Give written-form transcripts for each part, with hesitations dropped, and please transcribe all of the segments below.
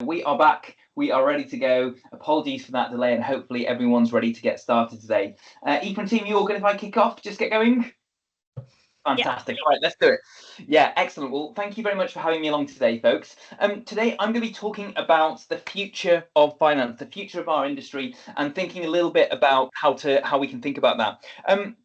We are back. We are ready to go. Apologies for that delay, and hopefully everyone's ready to get started today. Ethan, team, you all good if I kick off? Just get going? Fantastic. Yeah. Right, let's do it. Yeah, excellent. Well, thank you very much for having me along today, folks. Today I'm going to be talking about the future of finance, the future of our industry, and thinking a little bit about how we can think about that.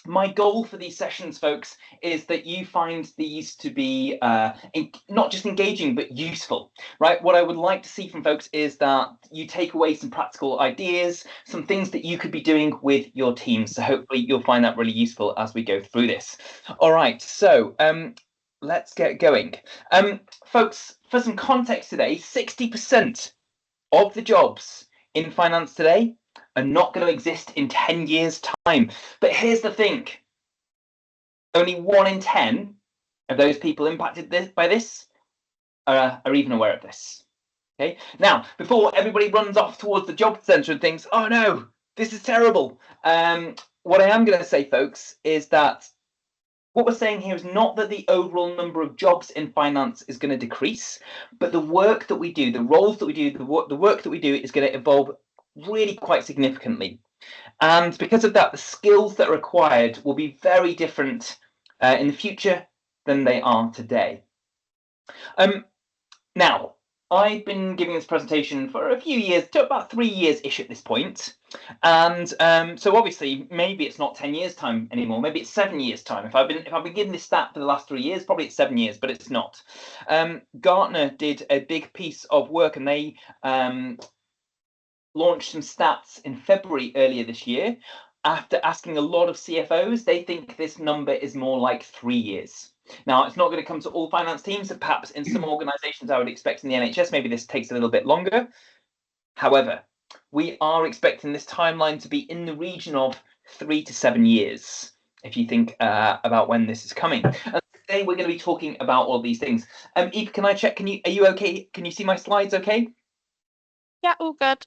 My goal for these sessions, folks, is that you find these to be not just engaging, but useful, right? What I would like to see from folks is that you take away some practical ideas, some things that you could be doing with your teams. So hopefully you'll find that really useful as we go through this. All right, so let's get going. Folks, for some context today, 60% of the jobs in finance today are not going to exist in 10 years' time. But here's the thing. Only 1 in 10 of those people impacted by this are even aware of this. Okay. Now, before everybody runs off towards the job centre and thinks, oh no, this is terrible. What I am going to say, folks, is that what we're saying here is not that the overall number of jobs in finance is going to decrease, but the work that we do, the roles that we do, the work that we do is going to evolve really quite significantly. And because of that, the skills that are required will be very different in the future than they are today. Now, I've been giving this presentation for a few years, to about 3 years-ish at this point. And so obviously, maybe it's not 10 years' time anymore. Maybe it's 7 years' time. If I've been giving this stat for the last 3 years, probably it's 7 years, but it's not. Gartner did a big piece of work, and they launched some stats in February earlier this year. After asking a lot of CFOs, they think this number is more like 3 years. Now, it's not going to come to all finance teams, but perhaps in some organizations I would expect in the NHS, maybe this takes a little bit longer. However, we are expecting this timeline to be in the region of 3 to 7 years, if you think about when this is coming. And today we're going to be talking about all these things. Eve, can I check? Are you okay? Can you see my slides okay? Yeah, all good.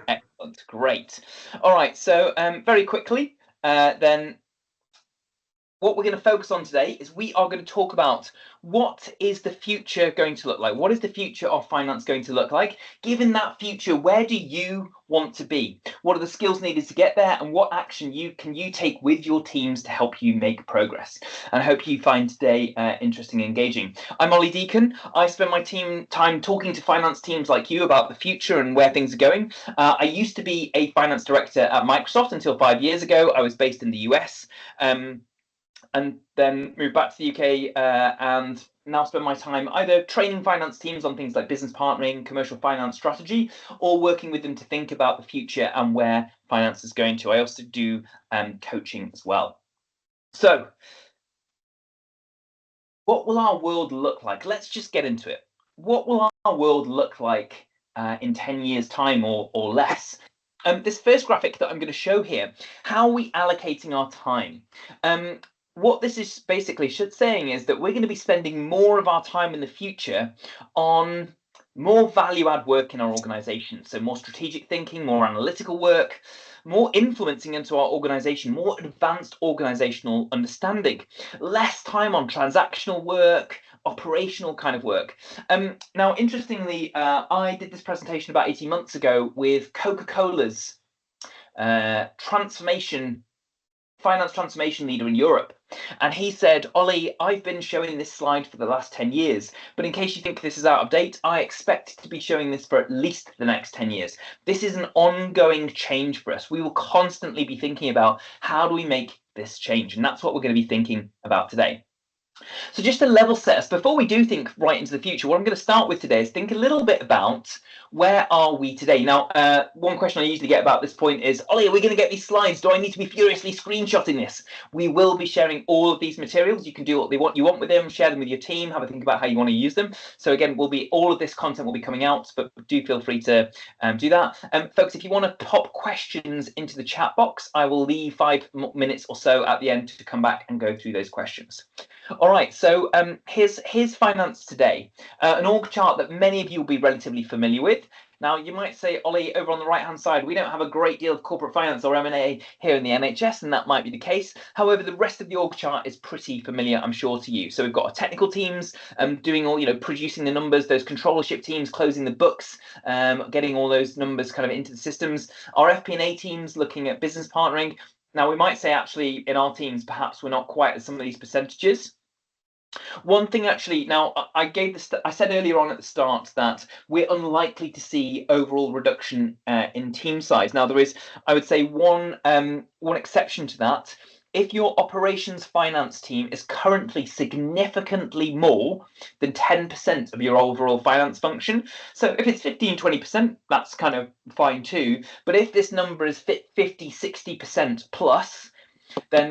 Excellent, great. All right, so very quickly, then what we're going to focus on today is we are going to talk about what is the future going to look like? What is the future of finance going to look like? Given that future, where do you want to be? What are the skills needed to get there? And what action can you take with your teams to help you make progress? And I hope you find today interesting and engaging. I'm Ollie Deacon. I spend my time talking to finance teams like you about the future and where things are going. I used to be a finance director at Microsoft until 5 years ago. I was based in the US. And then moved back to the UK and now spend my time either training finance teams on things like business partnering, commercial finance strategy, or working with them to think about the future and where finance is going to. I also do coaching as well. So what will our world look like? Let's just get into it. What will our world look like in 10 years' time or less? This first graphic that I'm going to show here, how are we allocating our time? What this is basically saying is that we're going to be spending more of our time in the future on more value-add work in our organization. So more strategic thinking, more analytical work, more influencing into our organization, more advanced organizational understanding, less time on transactional work, operational kind of work. Now, interestingly, I did this presentation about 18 months ago with Coca-Cola's finance transformation leader in Europe. And he said, Ollie, I've been showing this slide for the last 10 years, but in case you think this is out of date, I expect to be showing this for at least the next 10 years. This is an ongoing change for us. We will constantly be thinking about how do we make this change? And that's what we're going to be thinking about today. So just to level set us, before we do think right into the future, what I'm going to start with today is think a little bit about where are we today? Now, one question I usually get about this point is, Ollie, are we going to get these slides? Do I need to be furiously screenshotting this? We will be sharing all of these materials. You can do what you want with them, share them with your team, have a think about how you want to use them. So again, all of this content will be coming out, but do feel free to do that. Folks, if you want to pop questions into the chat box, I will leave 5 minutes or so at the end to come back and go through those questions. All right, so here's finance today, an org chart that many of you will be relatively familiar with. Now, you might say, Ollie, over on the right-hand side, we don't have a great deal of corporate finance or M&A here in the NHS, and that might be the case. However, the rest of the org chart is pretty familiar, I'm sure, to you. So we've got our technical teams doing all, producing the numbers, those controllership teams closing the books, getting all those numbers kind of into the systems. Our FP&A teams looking at business partnering. Now, we might say, actually, in our teams, perhaps we're not quite at some of these percentages. One thing actually, now I said earlier on at the start that we're unlikely to see overall reduction in team size. Now there is, I would say, one exception to that. If your operations finance team is currently significantly more than 10% of your overall finance function, so if it's 15, 20%, that's kind of fine too. But if this number is 50, 60% plus, then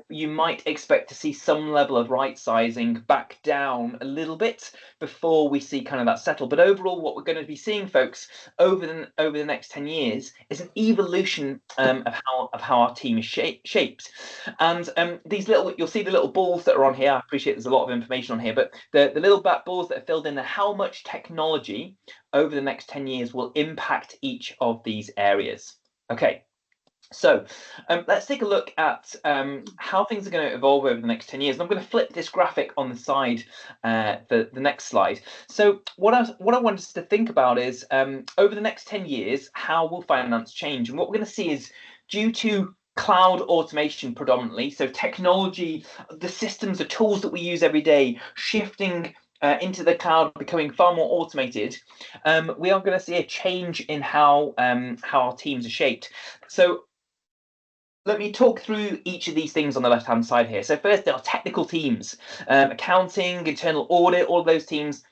you might expect to see some level of right sizing back down a little bit before we see kind of that settle. But overall, what we're going to be seeing, folks, over the next 10 years is an evolution of how our team is shaped. And you'll see the little balls that are on here. I appreciate there's a lot of information on here, but the little black balls that are filled in there, how much technology over the next 10 years will impact each of these areas. Okay. So let's take a look at how things are going to evolve over the next 10 years. And I'm going to flip this graphic on the side, the next slide. So what I want us to think about is over the next 10 years, how will finance change? And what we're going to see is due to cloud automation predominantly, so technology, the systems, the tools that we use every day, shifting into the cloud, becoming far more automated, we are going to see a change in how our teams are shaped. So let me talk through each of these things on the left-hand side here. So first, there are technical teams, accounting, internal audit, all of those teams.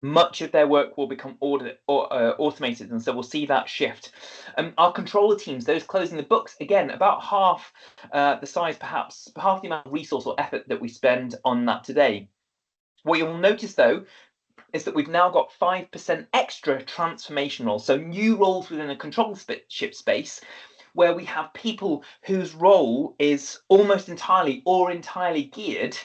Much of their work will become automated, and so we'll see that shift. Our controller teams, those closing the books, again, about half the size, perhaps half the amount of resource or effort that we spend on that today. What you'll notice, though, is that we've now got 5% extra transformation roles, so new roles within a controllership space, where we have people whose role is almost entirely or entirely geared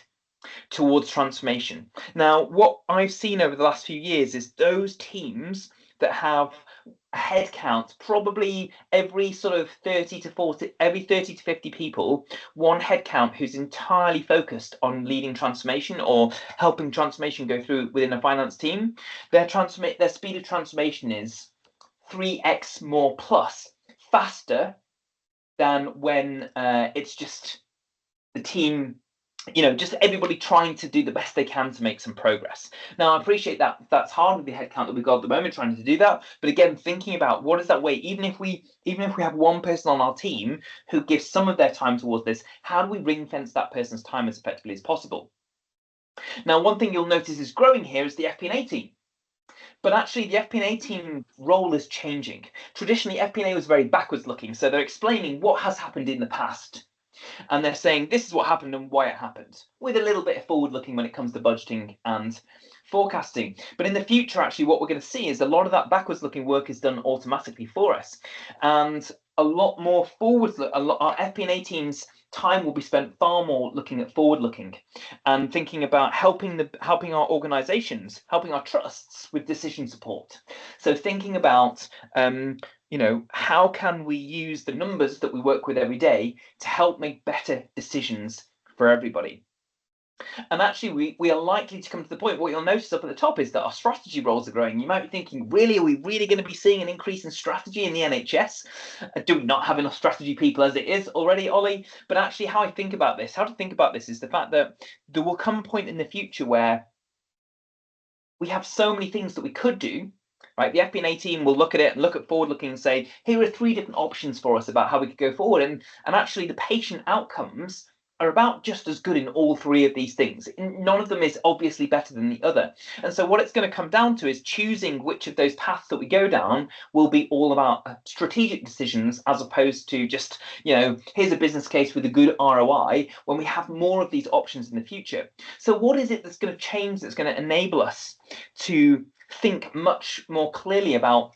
towards transformation. Now, what I've seen over the last few years is those teams that have a headcount, probably every sort of 30 to 50 people, one headcount who's entirely focused on leading transformation or helping transformation go through within a finance team. Their speed of transformation is 3x more plus, faster than when it's just the team, just everybody trying to do the best they can to make some progress. Now, I appreciate that that's hard with the headcount that we've got at the moment trying to do that. But again, thinking about what is that way, even if we have one person on our team who gives some of their time towards this, how do we ring fence that person's time as effectively as possible? Now, one thing you'll notice is growing here is the FP&A team. But actually, the FP&A team role is changing. Traditionally, FP&A was very backwards looking. So they're explaining what has happened in the past. And they're saying this is what happened and why it happened, with a little bit of forward looking when it comes to budgeting and forecasting. But in the future, actually, what we're going to see is a lot of that backwards looking work is done automatically for us. And a lot more our FP&A teams time will be spent far more looking at forward looking and thinking about helping our organizations, helping our trusts with decision support. So thinking about how can we use the numbers that we work with every day to help make better decisions for everybody. And actually, we are likely to come to the point, what you'll notice up at the top is that our strategy roles are growing. You might be thinking, really, are we really going to be seeing an increase in strategy in the NHS? Do we not have enough strategy people as it is already, Ollie? But actually, how to think about this is the fact that there will come a point in the future where we have so many things that we could do. Right, the FP&A team will look at it and look at forward looking and say, here are 3 different options for us about how we could go forward. And actually the patient outcomes are about just as good in all 3 of these things. None of them is obviously better than the other. And so what it's going to come down to is choosing which of those paths that we go down will be all about strategic decisions, as opposed to just, here's a business case with a good ROI, when we have more of these options in the future. So what is it that's going to change, that's going to enable us to think much more clearly about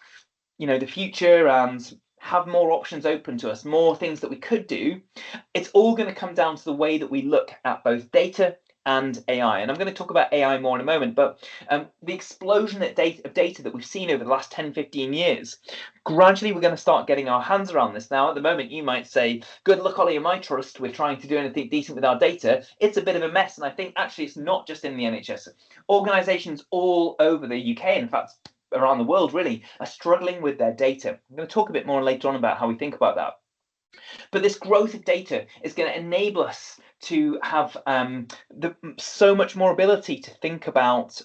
the future and have more options open to us, more things that we could do? It's all going to come down to the way that we look at both data and AI. And I'm going to talk about AI more in a moment, but the explosion of data that we've seen over the last 10, 15 years, gradually we're going to start getting our hands around this. Now, at the moment, you might say, good luck, Ollie, and my trust, we're trying to do anything decent with our data. It's a bit of a mess. And I think actually it's not just in the NHS. Organisations all over the UK, in fact, around the world really, are struggling with their data. I'm going to talk a bit more later on about how we think about that. But this growth of data is going to enable us to have so much more ability to think about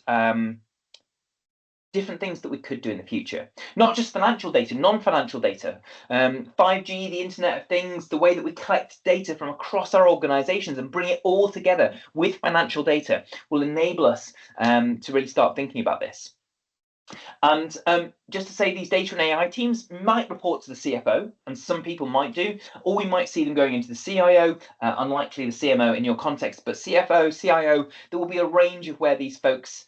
different things that we could do in the future. Not just financial data, non-financial data. 5G, the Internet of Things, the way that we collect data from across our organizations and bring it all together with financial data will enable us to really start thinking about this. And just to say, these data and AI teams might report to the CFO, and some people might do, or we might see them going into the CIO, unlikely the CMO in your context, but CFO, CIO, there will be a range of where these folks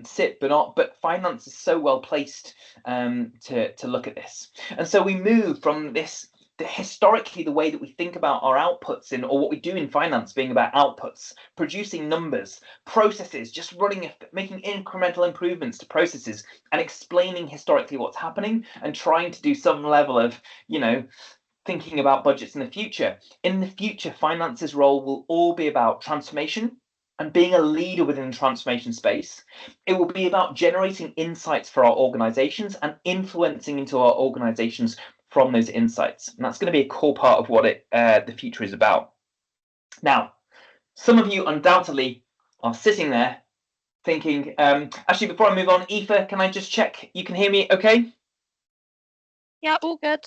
sit, but finance is so well placed to look at this. And so we move from this, historically, the way that we think about our outputs or what we do in finance being about outputs, producing numbers, processes, just making incremental improvements to processes and explaining historically what's happening and trying to do some level of, thinking about budgets in the future. In the future, finance's role will all be about transformation and being a leader within the transformation space. It will be about generating insights for our organizations and influencing into our organizations from those insights. And that's going to be a core part of what the future is about. Now, some of you undoubtedly are sitting there thinking, actually, before I move on, Aoife, can I just check you can hear me okay? Yeah, all good.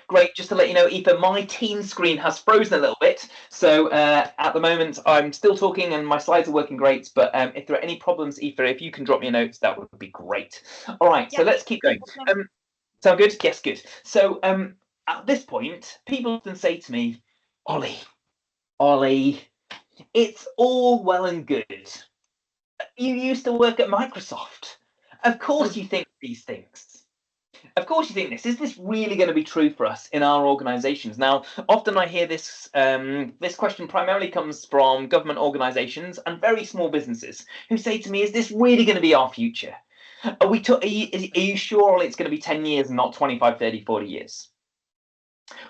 Great, just to let you know, Aoife, my team screen has frozen a little bit. So at the moment, I'm still talking and my slides are working great. But if there are any problems, Aoife, if you can drop me a note, that would be great. All right, so let's keep going. Sound good? Yes, good. So at this point, people often say to me, Ollie, it's all well and good. You used to work at Microsoft. Of course you think these things. Of course you think this. Is this really going to be true for us in our organizations? Now, often I hear this this question primarily comes from government organizations and very small businesses who say to me, is this really going to be our future? Are you sure it's going to be 10 years and not 25, 30, 40 years?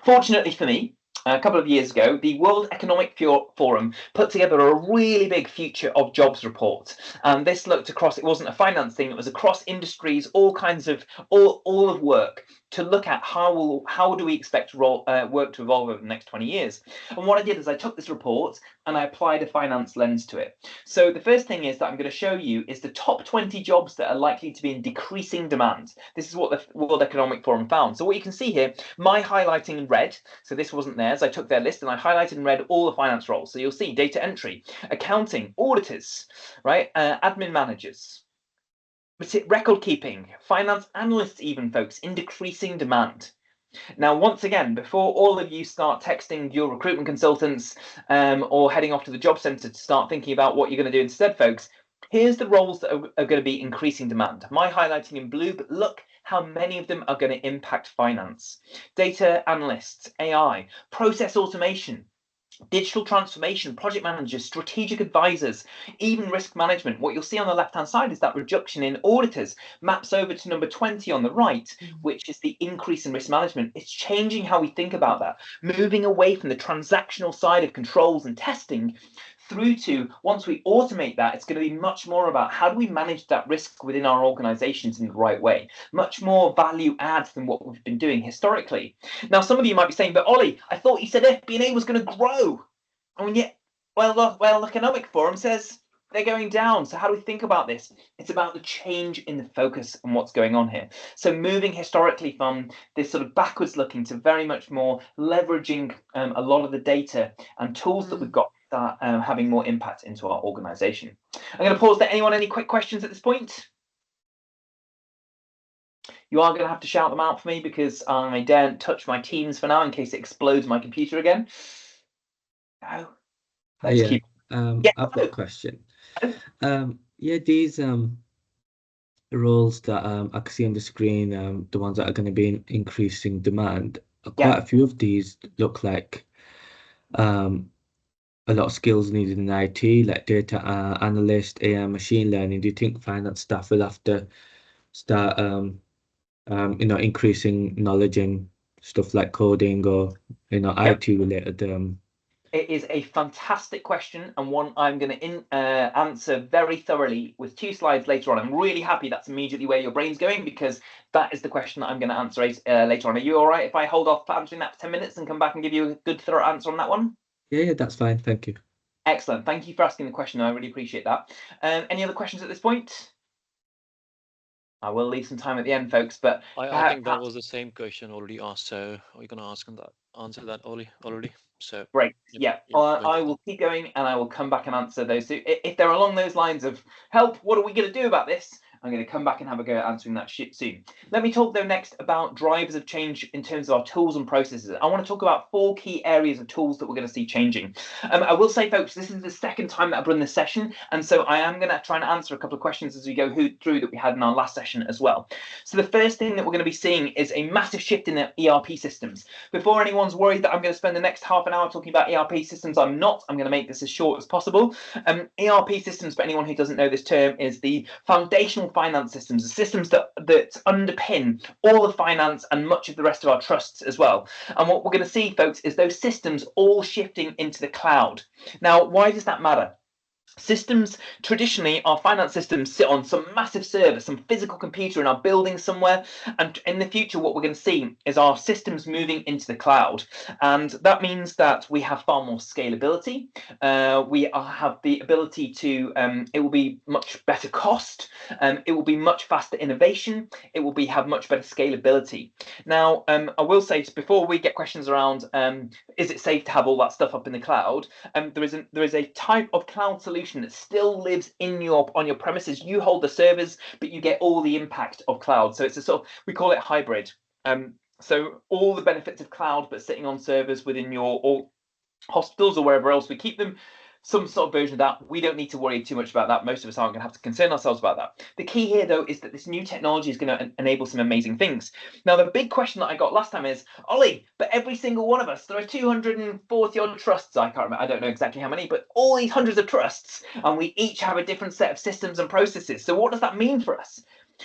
Fortunately for me, a couple of years ago, the World Economic Forum put together a really big future of jobs report. And this looked across, it wasn't a finance thing, it was across industries, all kinds of, all of work to look at how do we expect work to evolve over the next 20 years. And what I did is I took this report and I applied a finance lens to it. So the first thing is that I'm going to show you is the top 20 jobs that are likely to be in decreasing demand. This is what the World Economic Forum found. So what you can see here, my highlighting in red, so this wasn't theirs, I took their list and I highlighted in red all the finance roles. So you'll see data entry, accounting, auditors, right, admin managers, record keeping, finance analysts even, folks, in decreasing demand. Now, once again, before all of you start texting your recruitment consultants or heading off to the job centre to start thinking about what you're going to do instead, folks, here's the roles that are going to be increasing demand. My highlighting in blue, but look how many of them are going to impact finance. Data analysts, AI, process automation, digital transformation, project managers, strategic advisors, even risk management. What you'll see on the left-hand side is that reduction in auditors maps over to number 20 on the right, which is the increase in risk management. It's changing how we think about that, moving away from the transactional side of controls and testing through to, once we automate that, it's going to be much more about how do we manage that risk within our organizations in the right way, much more value add than what we've been doing historically. Now, some of you might be saying, but Ollie, I thought you said FP&A was going to grow. And yet, well, the Economic Forum says they're going down. So how do we think about this? It's about the change in the focus and what's going on here. So moving historically from this sort of backwards looking to very much more leveraging a lot of the data and tools that we've got that having more impact into our organization. I'm going to pause there. Anyone, any quick questions at this point? You are going to have to shout them out for me because I daren't touch my Teams for now in case it explodes my computer again. No. I've got a question. These roles that I can see on the screen, the ones that are going to be in increasing demand, quite a few of these look like a lot of skills needed in IT, like data analyst, AI, machine learning. Do you think finance staff will have to start, increasing knowledge in stuff like coding or, Yep. IT related? It is a fantastic question, and one I'm going to answer very thoroughly with 2 slides later on. I'm really happy that's immediately where your brain's going, because that is the question that I'm going to answer later on. Are you all right if I hold off answering that for 10 minutes and come back and give you a good thorough answer on that one? Yeah, that's fine. Thank you. Excellent. Thank you for asking the question. I really appreciate that. Any other questions at this point? I will leave some time at the end, folks, but I think that was the same question already asked. So are you going to answer that already? So great. Yeah, I will keep going, and I will come back and answer those. So if they're along those lines of help, what are we going to do about this? I'm going to come back and have a go at answering that soon. Let me talk though next about drivers of change in terms of our tools and processes. I want to talk about 4 key areas of tools that we're going to see changing. I will say, folks, this is the second time that I've run this session, and so I am going to try and answer a couple of questions as we go through that we had in our last session as well. So the first thing that we're going to be seeing is a massive shift in the ERP systems. Before anyone's worried that I'm going to spend the next half an hour talking about ERP systems, I'm not. I'm going to make this as short as possible. ERP systems, for anyone who doesn't know this term, is the foundational finance systems, the systems that underpin all the finance and much of the rest of our trusts as well. And what we're going to see, folks, is those systems all shifting into the cloud. Now, why does that matter? Systems, traditionally, our finance systems sit on some massive server, some physical computer in our building somewhere. And in the future, what we're going to see is our systems moving into the cloud. And that means that we have far more scalability. We have the ability to, it will be much better cost. It will be much faster innovation. It will have much better scalability. Now, I will say, before we get questions around, is it safe to have all that stuff up in the cloud? There is a type of cloud solution that still lives on your premises. You hold the servers, but you get all the impact of cloud. So it's a sort of, we call it hybrid. So all the benefits of cloud, but sitting on servers within your hospitals or wherever else we keep them. Some sort of version of that. We don't need to worry too much about that. Most of us aren't going to have to concern ourselves about that. The key here, though, is that this new technology is going to enable some amazing things. Now, the big question that I got last time is, Ollie, but every single one of us, there are 240 odd trusts. I can't remember. I don't know exactly how many, but all these hundreds of trusts, and we each have a different set of systems and processes. So what does that mean for us?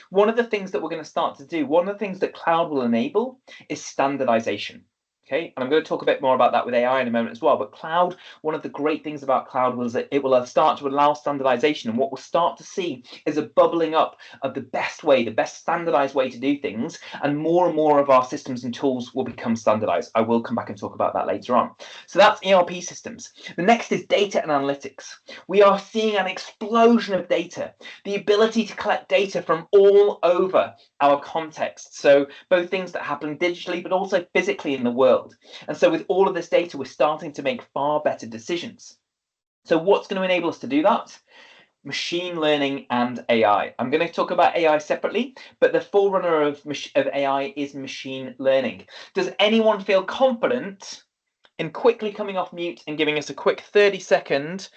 One of the things that we're going to start to do, one of the things that cloud will enable is standardization. Okay, and I'm going to talk a bit more about that with AI in a moment as well. But cloud, one of the great things about cloud was that it will start to allow standardization. And what we'll start to see is a bubbling up of the best way, the best standardized way to do things. And more of our systems and tools will become standardized. I will come back and talk about that later on. So that's ERP systems. The next is data and analytics. We are seeing an explosion of data, the ability to collect data from all over our context. So both things that happen digitally, but also physically in the world. And so with all of this data, we're starting to make far better decisions. So what's going to enable us to do that? Machine learning and AI. I'm going to talk about AI separately, but the forerunner of AI is machine learning. Does anyone feel confident in quickly coming off mute and giving us a quick 30-second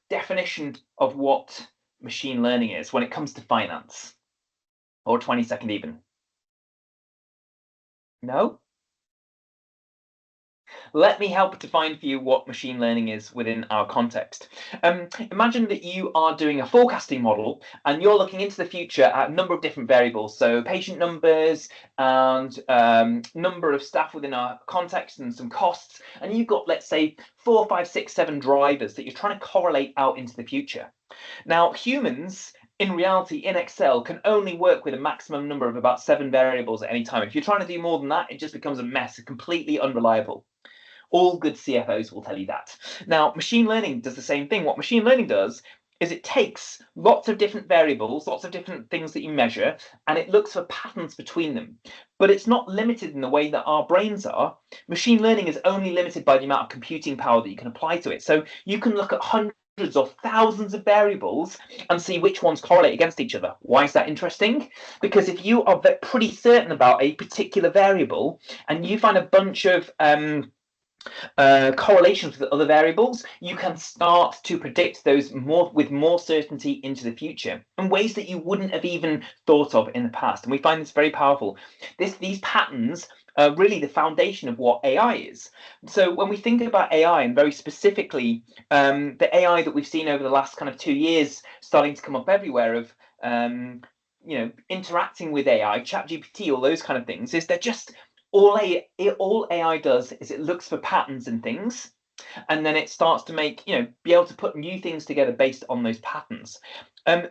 definition of what machine learning is when it comes to finance? Or 20-second even? No? Let me help define for you what machine learning is within our context. Imagine that you are doing a forecasting model and you're looking into the future at a number of different variables. So patient numbers and number of staff within our context and some costs. And you've got, let's say, 4, 5, 6, 7 drivers that you're trying to correlate out into the future. Now, humans, in reality, in Excel, can only work with a maximum number of about 7 variables at any time. If you're trying to do more than that, it just becomes a mess, completely unreliable. All good CFOs will tell you that. Now, machine learning does the same thing. What machine learning does is it takes lots of different variables, lots of different things that you measure, and it looks for patterns between them. But it's not limited in the way that our brains are. Machine learning is only limited by the amount of computing power that you can apply to it. So you can look at hundreds or thousands of variables and see which ones correlate against each other. Why is that interesting? Because if you are pretty certain about a particular variable and you find a bunch of correlations with other variables, you can start to predict those with more certainty into the future in ways that you wouldn't have even thought of in the past. And we find this very powerful. These patterns really the foundation of what AI is. So when we think about AI, and very specifically the AI that we've seen over the last kind of 2 years starting to come up everywhere of interacting with AI, ChatGPT, all those kind of things, is they're just all AI does is it looks for patterns in things, and then it starts to make, be able to put new things together based on those patterns.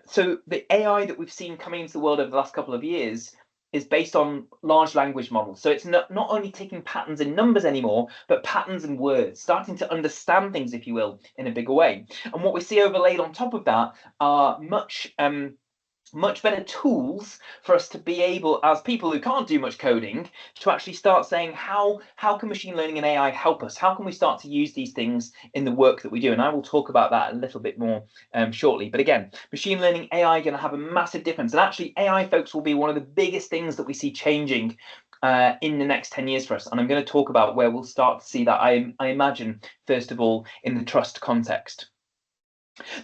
So the AI that we've seen coming into the world over the last couple of years is based on large language models. So it's not only taking patterns in numbers anymore, but patterns in words, starting to understand things, if you will, in a bigger way. And what we see overlaid on top of that are much better tools for us to be able, as people who can't do much coding, to actually start saying how can machine learning and AI help us? How can we start to use these things in the work that we do? And I will talk about that a little bit more shortly. But again, machine learning, AI are going to have a massive difference. And actually, AI, folks, will be one of the biggest things that we see changing in the next 10 years for us. And I'm going to talk about where we'll start to see that, I imagine, first of all, in the trust context.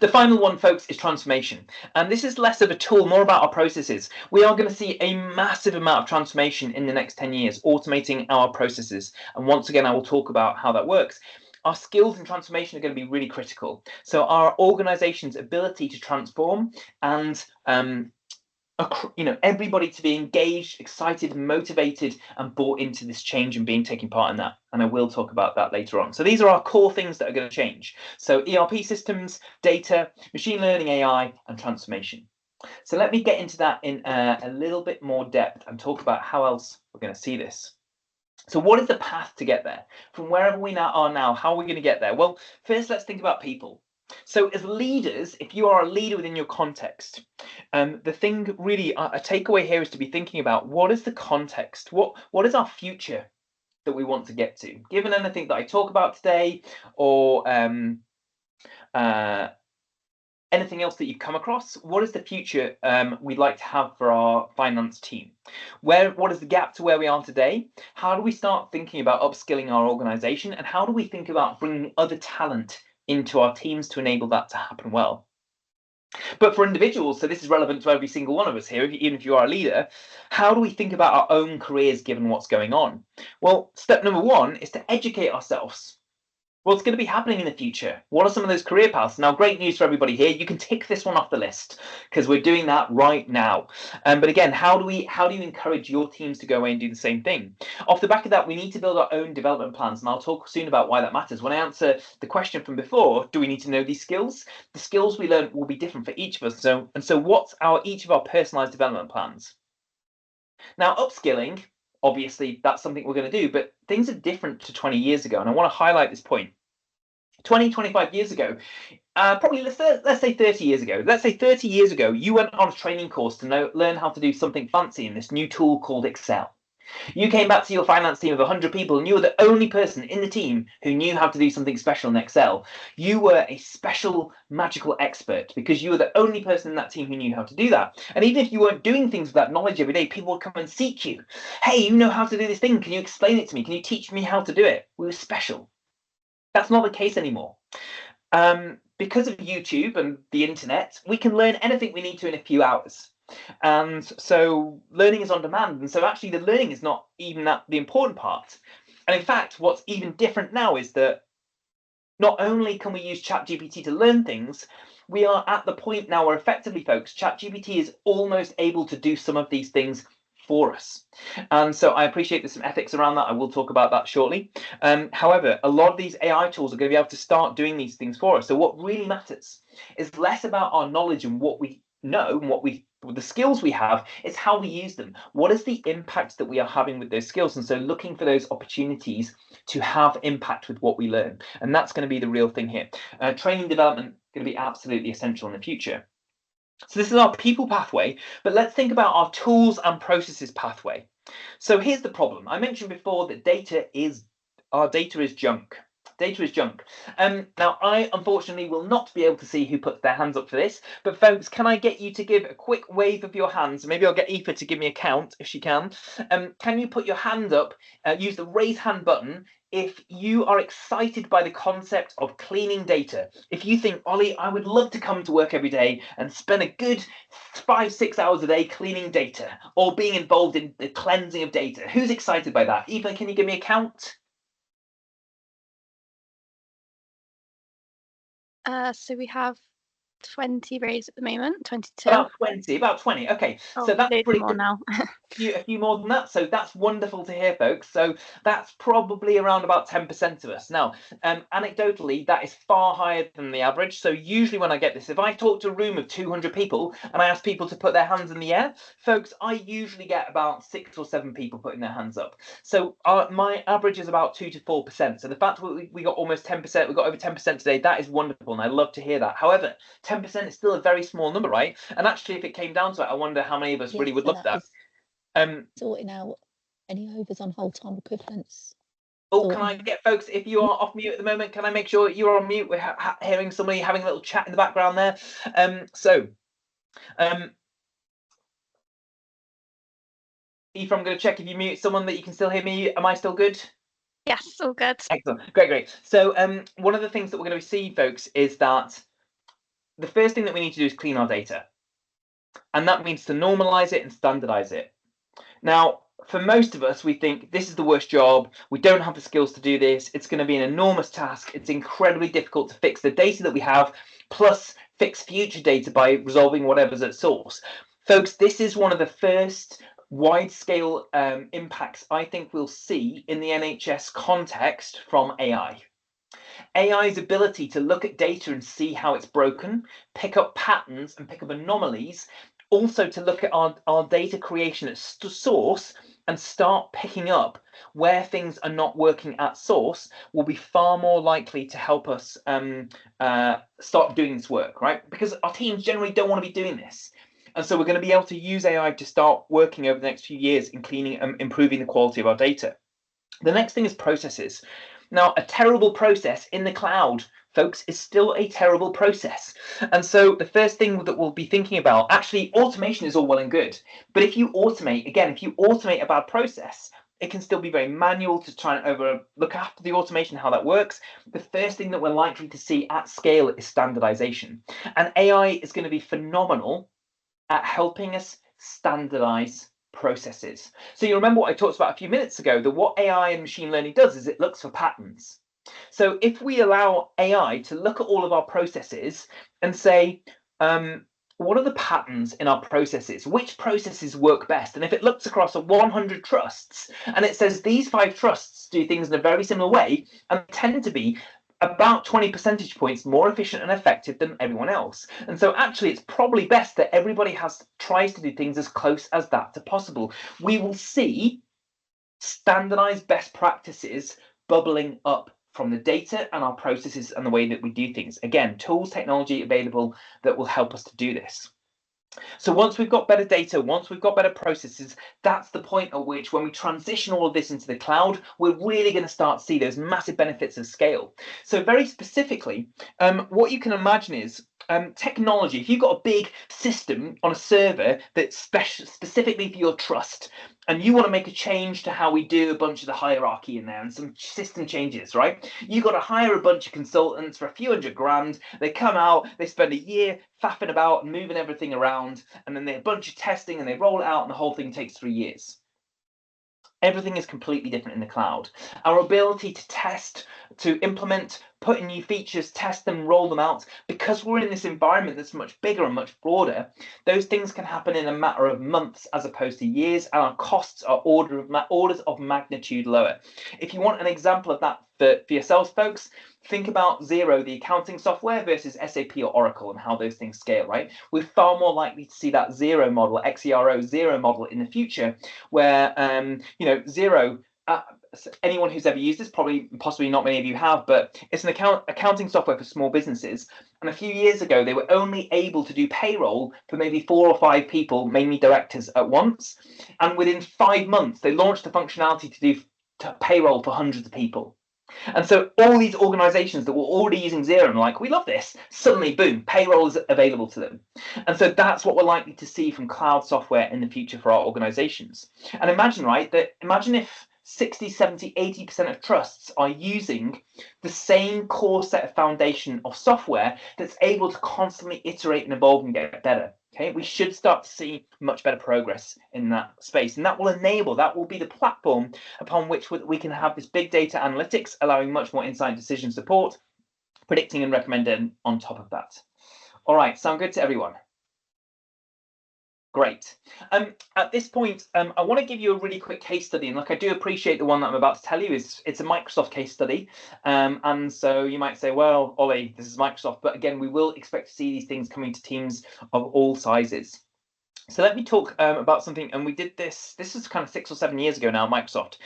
The final one, folks, is transformation. And this is less of a tool, more about our processes. We are going to see a massive amount of transformation in the next 10 years, automating our processes. And once again, I will talk about how that works. Our skills in transformation are going to be really critical. So our organization's ability to transform and everybody to be engaged, excited, motivated, and bought into this change and being taking part in that. And I will talk about that later on. So these are our core things that are going to change. So ERP systems, data, machine learning, AI, and transformation. So let me get into that in a little bit more depth and talk about how else we're going to see this. So what is the path to get there? From wherever we are now, how are we going to get there? Well, first, let's think about people. So as leaders, if you are a leader within your context, the thing really, a takeaway here is to be thinking about what is the context? What is our future that we want to get to? Given anything that I talk about today, or anything else that you've come across, what is the future we'd like to have for our finance team? What is the gap to where we are today? How do we start thinking about upskilling our organization? And how do we think about bringing other talent into our teams to enable that to happen well? But for individuals, so this is relevant to every single one of us here, even if you are a leader, how do we think about our own careers given what's going on? Well, step number one is to educate ourselves. What's going to be happening in the future? What are some of those career paths? Now, great news for everybody here. You can tick this one off the list because we're doing that right now. But again, how do you encourage your teams to go away and do the same thing? Off the back of that, we need to build our own development plans, and I'll talk soon about why that matters. When I answer the question from before, do we need to know these skills? The skills we learn will be different for each of us. So what's each of our personalized development plans? Now, upskilling, obviously, that's something we're going to do, but things are different to 20 years ago, and I want to highlight this point. 25 years ago, probably let's say 30 years ago. Let's say 30 years ago, you went on a training course to learn how to do something fancy in this new tool called Excel. You came back to your finance team of 100 people, and you were the only person in the team who knew how to do something special in Excel. You were a special, magical expert because you were the only person in that team who knew how to do that. And even if you weren't doing things with that knowledge every day, people would come and seek you. Hey, you know how to do this thing. Can you explain it to me? Can you teach me how to do it? We were special. That's not the case anymore. Because of YouTube and the internet, we can learn anything we need to in a few hours. And so learning is on demand. And so actually the learning is not even the important part. And in fact, what's even different now is that not only can we use ChatGPT to learn things, we are at the point now where effectively, folks, ChatGPT is almost able to do some of these things for us. And so I appreciate there's some ethics around that. I will talk about that shortly. However, a lot of these AI tools are going to be able to start doing these things for us. So what really matters is less about our knowledge and what we know and the skills we have, it's how we use them. What is the impact that we are having with those skills? And so looking for those opportunities to have impact with what we learn. And that's going to be the real thing here. Training development going to be absolutely essential in the future. So this is our people pathway, but let's think about our tools and processes pathway. So here's the problem. I mentioned before that our data is junk. Data is junk. Now, I unfortunately will not be able to see who puts their hands up for this, but folks, can I get you to give a quick wave of your hands? Maybe I'll get Aoife to give me a count if she can. Can you put your hand up, use the raise hand button if you are excited by the concept of cleaning data? If you think, Ollie, I would love to come to work every day and spend a good 5-6 hours a day cleaning data or being involved in the cleansing of data. Who's excited by that? Aoife, can you give me a count? So we have 20 raised at the moment, 22. About 20. Okay, so that's pretty more good. now. A few more than that, so that's wonderful to hear, folks. So that's probably around about 10% of us. Now, anecdotally, that is far higher than the average. So usually when I get this, if I talk to a room of 200 people and I ask people to put their hands in the air, folks, I usually get about 6 or 7 people putting their hands up. So my average is about 2 to 4%. So the fact that we got almost 10%, we got over 10% today, that is wonderful, and I love to hear that. However, 10% is still a very small number, right? And actually, if it came down to it, I wonder how many of us really would love that. Sorting out any overs on whole time equivalents. Oh, can I get folks, if you are off mute at the moment, can I make sure you're on mute? We're hearing somebody having a little chat in the background there. Aoife, I'm going to check if you mute someone that you can still hear me. Am I still good? Yes, all good. Excellent. Great. So one of the things that we're going to see, folks, is that the first thing that we need to do is clean our data. And that means to normalize it and standardize it. Now, for most of us, we think this is the worst job. We don't have the skills to do this. It's going to be an enormous task. It's incredibly difficult to fix the data that we have, plus fix future data by resolving whatever's at source. Folks, this is one of the first wide-scale impacts I think we'll see in the NHS context from AI. AI's ability to look at data and see how it's broken, pick up patterns and pick up anomalies, also to look at our data creation at source and start picking up where things are not working at source will be far more likely to help us start doing this work, right? Because our teams generally don't want to be doing this. And so we're going to be able to use AI to start working over the next few years in cleaning and improving the quality of our data. The next thing is processes. Now, a terrible process in the cloud, folks, is still a terrible process. And so the first thing that we'll be thinking about, actually, automation is all well and good. But if you automate, again, if you automate a bad process, it can still be very manual to try and look after the automation, how that works. The first thing that we're likely to see at scale is standardization. And AI is going to be phenomenal at helping us standardize processes. So you remember what I talked about a few minutes ago, that what AI and machine learning does is it looks for patterns. So if we allow AI to look at all of our processes and say, what are the patterns in our processes? Which processes work best? And if it looks across 100 trusts and it says these 5 trusts do things in a very similar way and tend to be about 20 percentage points more efficient and effective than everyone else. And so actually it's probably best that everybody tries to do things as close as that to possible. We will see standardized best practices bubbling up from the data and our processes and the way that we do things. Again, tools, technology available that will help us to do this. So once we've got better data, once we've got better processes, that's the point at which when we transition all of this into the cloud, we're really going to start to see those massive benefits of scale. So very specifically, what you can imagine is technology. If you've got a big system on a server that's specifically for your trust, and you want to make a change to how we do a bunch of the hierarchy in there and some system changes, right? You've got to hire a bunch of consultants for a few $100,000. They come out, they spend a year faffing about and moving everything around, and then they a bunch of testing and they roll it out and the whole thing takes 3 years. Everything is completely different in the cloud. Our ability to test, to implement, put in new features, test them, roll them out, because we're in this environment that's much bigger and much broader, those things can happen in a matter of months as opposed to years, and our costs are orders of magnitude lower. If you want an example of that for yourselves, folks, think about Xero, the accounting software, versus SAP or Oracle and how those things scale, right? We're far more likely to see that Xero model, Xero model in the future, where Xero, anyone who's ever used this, possibly not many of you have, but it's an accounting software for small businesses. And a few years ago, they were only able to do payroll for maybe 4 or 5 people, mainly directors, at once. And within 5 months, they launched the functionality to do payroll for hundreds of people. And so all these organizations that were already using Xero and like, we love this, suddenly, boom, payroll is available to them. And so that's what we're likely to see from cloud software in the future for our organizations. And imagine, right, that imagine if 60, 70, 80% of trusts are using the same core set of foundation of software that's able to constantly iterate and evolve and get better. Okay, we should start to see much better progress in that space, and that will be the platform upon which we can have this big data analytics, allowing much more insight decision support, predicting and recommending on top of that. All right, sound good to everyone? Great. At this point, I want to give you a really quick case study, and look, I do appreciate the one that I'm about to tell you it's a Microsoft case study, and so you might say, well, Ollie, this is Microsoft, but again, we will expect to see these things coming to teams of all sizes. So let me talk about something, and we did this is kind of 6 or 7 years ago now at Microsoft.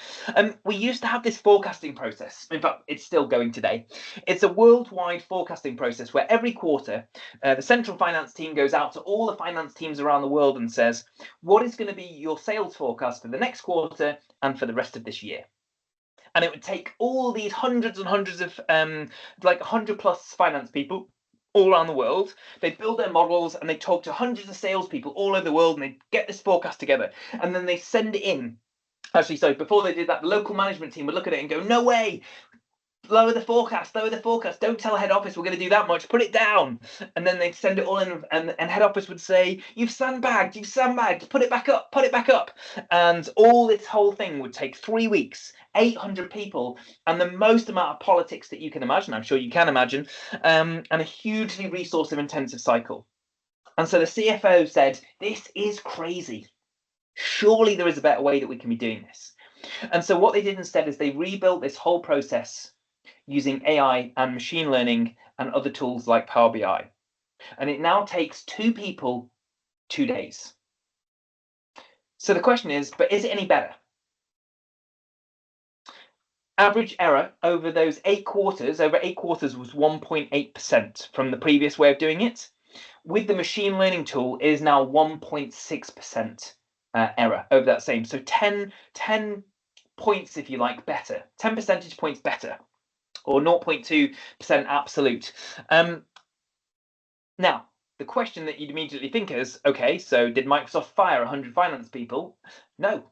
We used to have this forecasting process. In fact, it's still going today. It's a worldwide forecasting process where every quarter, the central finance team goes out to all the finance teams around the world and says, what is going to be your sales forecast for the next quarter and for the rest of this year? And it would take all these hundreds and hundreds of, like 100+ finance people all around the world. They'd build their models and they'd talk to hundreds of salespeople all over the world, and they'd get this forecast together, and then they send it in. Actually, sorry, before they did that, the local management team would look at it and go, no way, lower the forecast, don't tell head office we're going to do that much, put it down. And then they'd send it all in, and head office would say, you've sandbagged, put it back up. And all this whole thing would take 3 weeks, 800 people, and the most amount of politics that you can imagine, I'm sure you can imagine, and a hugely resource intensive cycle. And so the CFO said, this is crazy. Surely there is a better way that we can be doing this. And so what they did instead is they rebuilt this whole process using AI and machine learning and other tools like Power BI. And it now takes 2 people 2 days. So the question is, but is it any better? Average error over those 8 quarters, was 1.8% from the previous way of doing it. With the machine learning tool, it is now 1.6% error over that same. So 10 points, if you like, better, 10 percentage points better, or 0.2% absolute. Now, the question that you'd immediately think is, okay, so did Microsoft fire 100 finance people? No.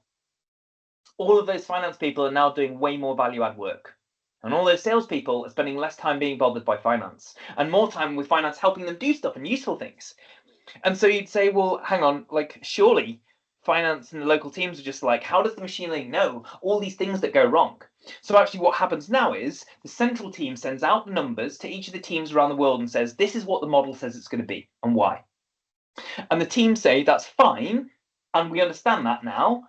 All of those finance people are now doing way more value add work. And all those salespeople are spending less time being bothered by finance and more time with finance helping them do stuff and useful things. And so you'd say, well, hang on, like, surely finance and the local teams are just like, how does the machine learning know all these things that go wrong? So actually what happens now is the central team sends out the numbers to each of the teams around the world and says, this is what the model says it's going to be and why. And the teams say, that's fine, and we understand that now.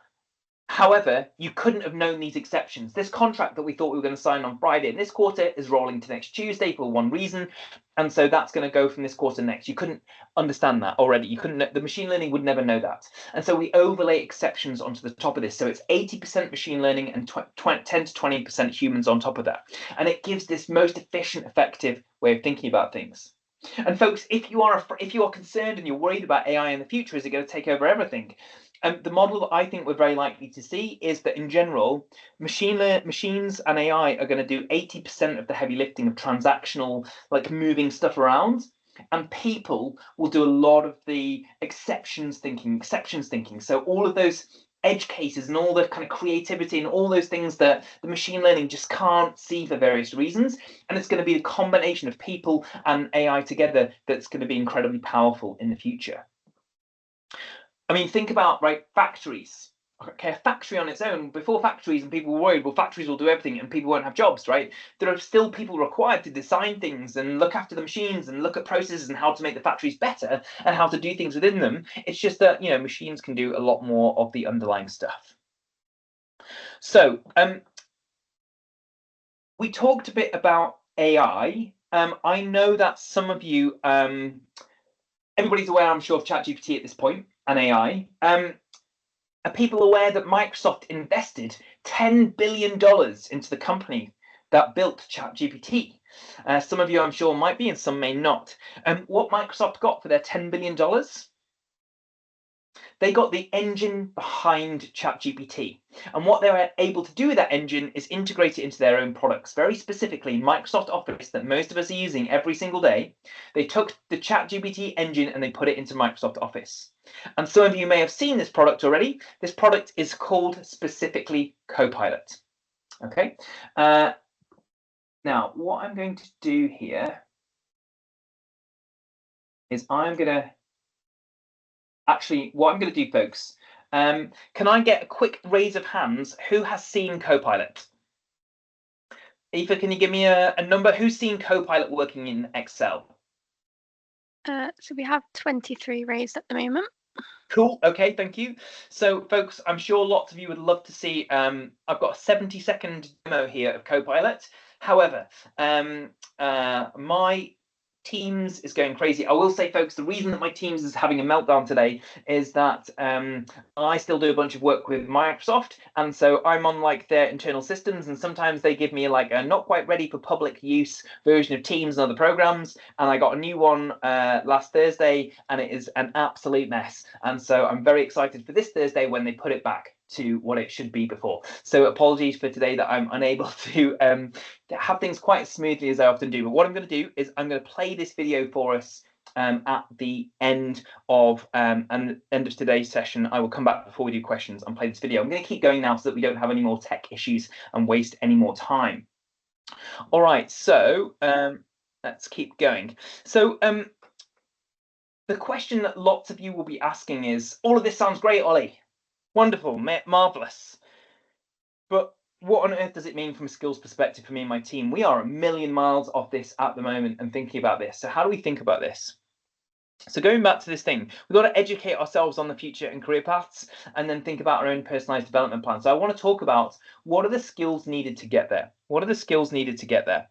However, you couldn't have known these exceptions. This contract that we thought we were going to sign on Friday in this quarter is rolling to next Tuesday for one reason. And so that's going to go from this quarter next. You couldn't understand that already. You couldn't, the machine learning would never know that. And so we overlay exceptions onto the top of this. So it's 80% machine learning and 10 to 20% humans on top of that. And it gives this most efficient, effective way of thinking about things. And folks, if you are concerned and you're worried about AI in the future, is it going to take over everything? The model that I think we're very likely to see is that in general, machines and AI are going to do 80% of the heavy lifting of transactional, like moving stuff around, and people will do a lot of the exceptions thinking. So all of those edge cases and all the kind of creativity and all those things that the machine learning just can't see for various reasons. And it's going to be a combination of people and AI together that's going to be incredibly powerful in the future. I mean, think about, right, factories. Okay, a factory on its own, before factories and people were worried, well, factories will do everything and people won't have jobs, right? There are still people required to design things and look after the machines and look at processes and how to make the factories better and how to do things within them. It's just that, you know, machines can do a lot more of the underlying stuff. So we talked a bit about AI. I know that some of you, everybody's aware, I'm sure, of ChatGPT at this point and AI. Are people aware that Microsoft invested $10 billion into the company that built ChatGPT? Some of you, I'm sure, might be, and some may not. What Microsoft got for their $10 billion? they got the engine behind ChatGPT. And what they were able to do with that engine is integrate it into their own products. Very specifically, Microsoft Office that most of us are using every single day. They took the ChatGPT engine and they put it into Microsoft Office. And some of you may have seen this product already. This product is called specifically CoPilot. Okay. Now, what I'm going to do here is what I'm going to do, folks, can I get a quick raise of hands? Who has seen CoPilot? Aoife, can you give me a number? Who's seen CoPilot working in Excel? So we have 23 raised at the moment. Cool. Okay, thank you. So, folks, I'm sure lots of you would love to see. I've got a 70-second demo here of CoPilot. However, my Teams is going crazy. I will say, folks, the reason that my Teams is having a meltdown today is that I still do a bunch of work with Microsoft, and so I'm on like their internal systems, and sometimes they give me like a not quite ready for public use version of Teams and other programs, and I got a new one last Thursday, and it is an absolute mess. And so I'm very excited for this Thursday when they put it back to what it should be before. So apologies for today that I'm unable to have things quite as smoothly as I often do. But what I'm going to do is I'm going to play this video for us at the end of today's session. I will come back before we do questions and play this video. I'm going to keep going now so that we don't have any more tech issues and waste any more time. All right, so let's keep going. So the question that lots of you will be asking is, all of this sounds great, Ollie. Wonderful, marvelous. But what on earth does it mean from a skills perspective for me and my team? We are a million miles off this at the moment and thinking about this. So how do we think about this? So going back to this thing, we've got to educate ourselves on the future and career paths and then think about our own personalized development plan. So I want to talk about what are the skills needed to get there? What are the skills needed to get there?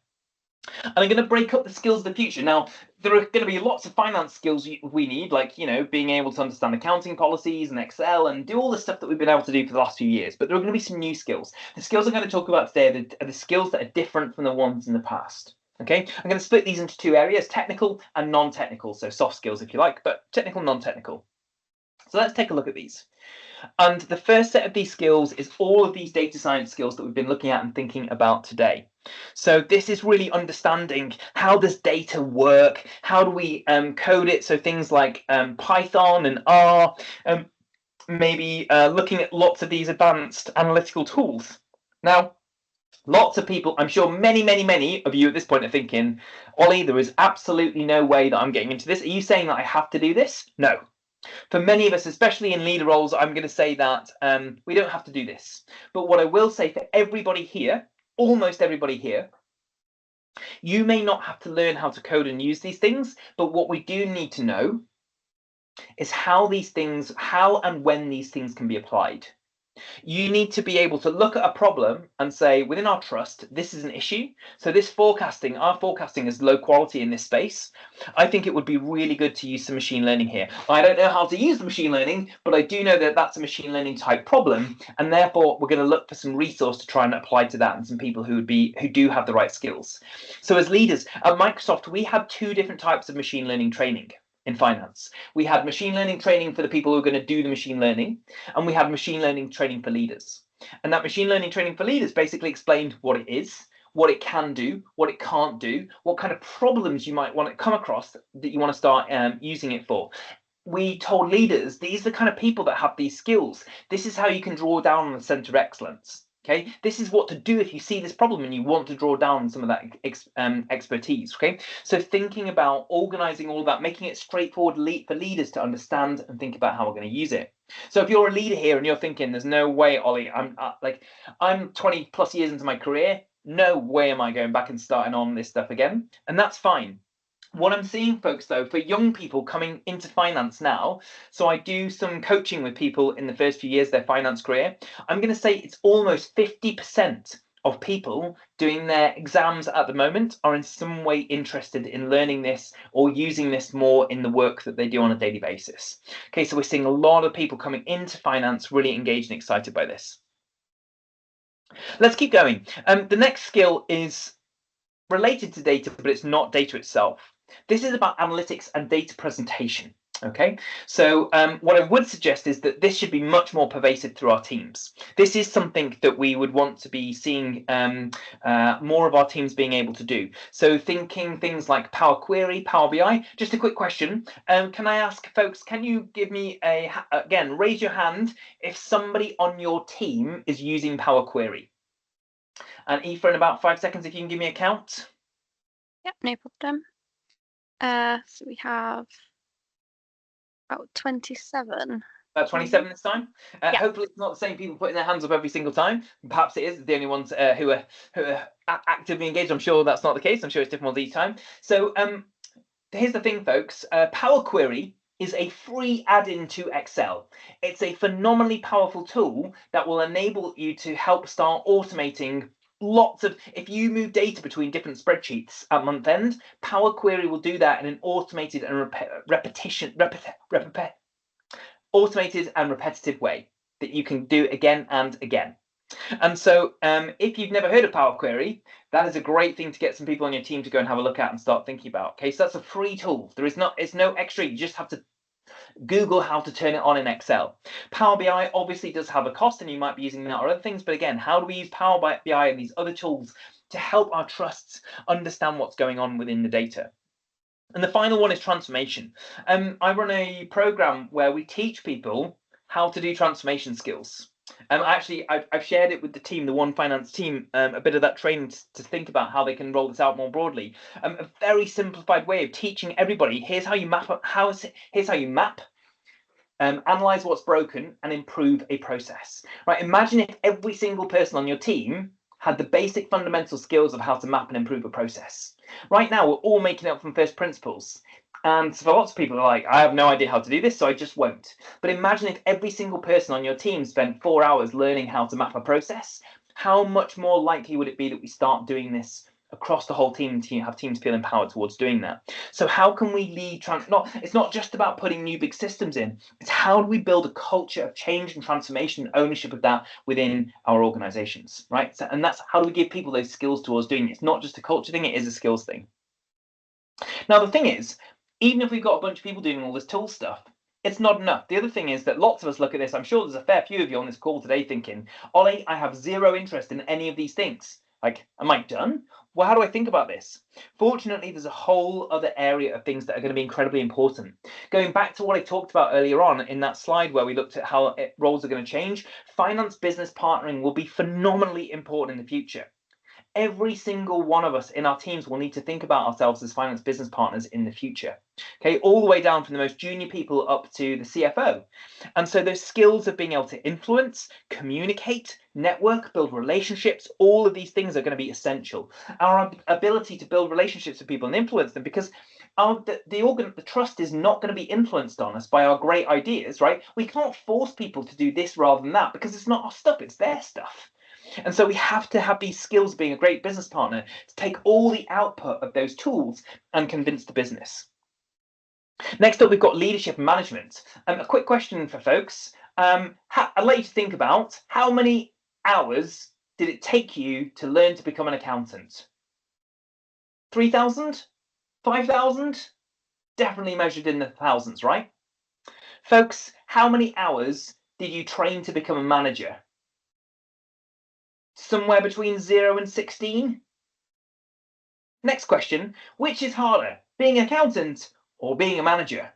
And I'm going to break up the skills of the future. Now, there are going to be lots of finance skills we need, like, you know, being able to understand accounting policies and Excel and do all the stuff that we've been able to do for the last few years. But there are going to be some new skills. The skills I'm going to talk about today are the skills that are different from the ones in the past. Okay, I'm going to split these into two areas, technical and non-technical. So soft skills, if you like, but technical, non-technical. So let's take a look at these. And the first set of these skills is all of these data science skills that we've been looking at and thinking about today. So this is really understanding how does data work? How do we code it? So things like Python and R, maybe looking at lots of these advanced analytical tools. Now, lots of people, I'm sure many of you at this point are thinking, Ollie, there is absolutely no way that I'm getting into this. Are you saying that I have to do this? No. For many of us, especially in leader roles, I'm going to say that we don't have to do this. But what I will say for everybody here, almost everybody here, you may not have to learn how to code and use these things, but what we do need to know is how and when these things can be applied. You need to be able to look at a problem and say, within our trust, this is an issue. So this forecasting, our forecasting is low quality in this space. I think it would be really good to use some machine learning here. I don't know how to use the machine learning, but I do know that that's a machine learning type problem. And therefore, we're going to look for some resource to try and apply to that and some people who do have the right skills. So as leaders at Microsoft, we had two different types of machine learning training. In finance, we had machine learning training for the people who are going to do the machine learning, and we had machine learning training for leaders. And that machine learning training for leaders basically explained what it is, what it can do, what it can't do, what kind of problems you might want to come across that you want to start using it for. We told leaders, these are the kind of people that have these skills. This is how you can draw down on the center of excellence. Okay, this is what to do if you see this problem and you want to draw down some of that expertise. Okay, so thinking about organizing all of that, making it straightforward for leaders to understand and think about how we're going to use it. So if you're a leader here and you're thinking, there's no way, Ollie, I'm 20 plus years into my career, no way am I going back and starting on this stuff again, and that's fine. What I'm seeing, folks, though, for young people coming into finance now, so I do some coaching with people in the first few years of their finance career, I'm going to say it's almost 50% of people doing their exams at the moment are in some way interested in learning this or using this more in the work that they do on a daily basis. Okay, so we're seeing a lot of people coming into finance really engaged and excited by this. Let's keep going. The next skill is related to data, but it's not data itself. This is about analytics and data presentation. Okay, so what I would suggest is that this should be much more pervasive through our teams. This is something that we would want to be seeing more of our teams being able to do. So thinking things like Power Query, Power BI. Just a quick question. Can I ask folks, can you give me again, raise your hand if somebody on your team is using Power Query? And Aoife, in about 5 seconds, if you can give me a count. Yep, no problem. So we have about 27. About 27 this time. Yeah. Hopefully it's not the same people putting their hands up every single time. Perhaps it is the only ones who are actively engaged. I'm sure that's not the case. I'm sure it's different ones each time. So here's the thing, folks. Power Query is a free add-in to Excel. It's a phenomenally powerful tool that will enable you to help start automating lots of, if you move data between different spreadsheets at month end, Power Query will do that in an automated and automated and repetitive way that you can do again and again. And so if you've never heard of Power Query, that is a great thing to get some people on your team to go and have a look at and start thinking about. Okay, so that's a free tool. It's no extra. You just have to Google how to turn it on in Excel. Power BI obviously does have a cost, and you might be using that or other things. But again, how do we use Power BI and these other tools to help our trusts understand what's going on within the data? And the final one is transformation. I run a program where we teach people how to do transformation skills. Actually, I've shared it with the team, the One Finance team, a bit of that training to think about how they can roll this out more broadly. A very simplified way of teaching everybody. Here's how you map. Here's how you map. Analyze what's broken and improve a process. Right? Imagine if every single person on your team had the basic fundamental skills of how to map and improve a process. Right now, we're all making it up from first principles. And for lots of people are like, I have no idea how to do this, so I just won't. But imagine if every single person on your team spent 4 hours learning how to map a process. How much more likely would it be that we start doing this across the whole team to have teams feel empowered towards doing that? So how can we lead it's not just about putting new big systems in, it's how do we build a culture of change and transformation and ownership of that within our organizations, right? So, and that's how do we give people those skills towards doing it. It's not just a culture thing, it is a skills thing. Now the thing is, even if we've got a bunch of people doing all this tool stuff, it's not enough. The other thing is that lots of us look at this, I'm sure there's a fair few of you on this call today thinking, Ollie, I have zero interest in any of these things. Like, am I done? Well, how do I think about this? Fortunately, there's a whole other area of things that are going to be incredibly important. Going back to what I talked about earlier on in that slide where we looked at how roles are going to change, finance business partnering will be phenomenally important in the future. Every single one of us in our teams will need to think about ourselves as finance business partners in the future. Okay, all the way down from the most junior people up to the CFO. And so those skills of being able to influence, communicate, network, build relationships, all of these things are going to be essential. Our ability to build relationships with people and influence them, because the trust is not going to be influenced on us by our great ideas, right? We can't force people to do this rather than that because it's not our stuff, it's their stuff. And so we have to have these skills being a great business partner to take all the output of those tools and convince the business. Next up, we've got leadership and management. A quick question for folks. I'd like you to think about how many hours did it take you to learn to become an accountant? 3,000? 5,000? Definitely measured in the thousands, right? Folks, how many hours did you train to become a manager? Somewhere between 0 and 16? Next question, which is harder, being an accountant or being a manager?